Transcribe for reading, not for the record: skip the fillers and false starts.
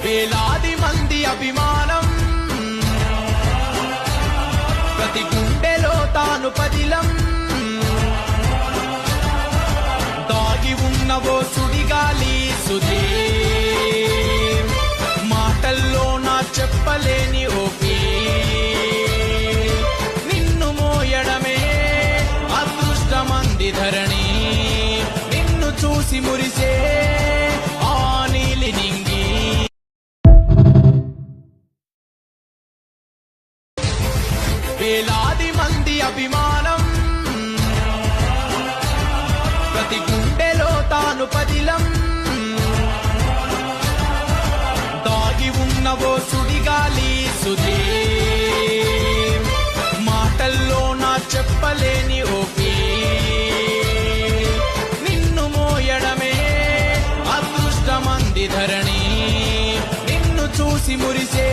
వేలాది మంది అభిమానం ప్రతి గుండెలో తాను పదిలం దాగి ఉన్నవో సుడిగాలి సుధీ మాటల్లో నా చెప్పలేని ఓపి నిన్ను మోయడమే అదృష్టమంది ధరణి నిన్ను చూసి మురిసే ఆ నీలి నింగి వేలాది మంది అభిమానం ప్రతి గుండెలో తాను పదిలం దాగి ఉన్నవో సుడిగాలి సుధీ మాటల్లో నా చెప్పలేని ఓపి నిన్ను మోయడమే అదృష్టమంది ధరణి నిన్ను చూసి మురిసే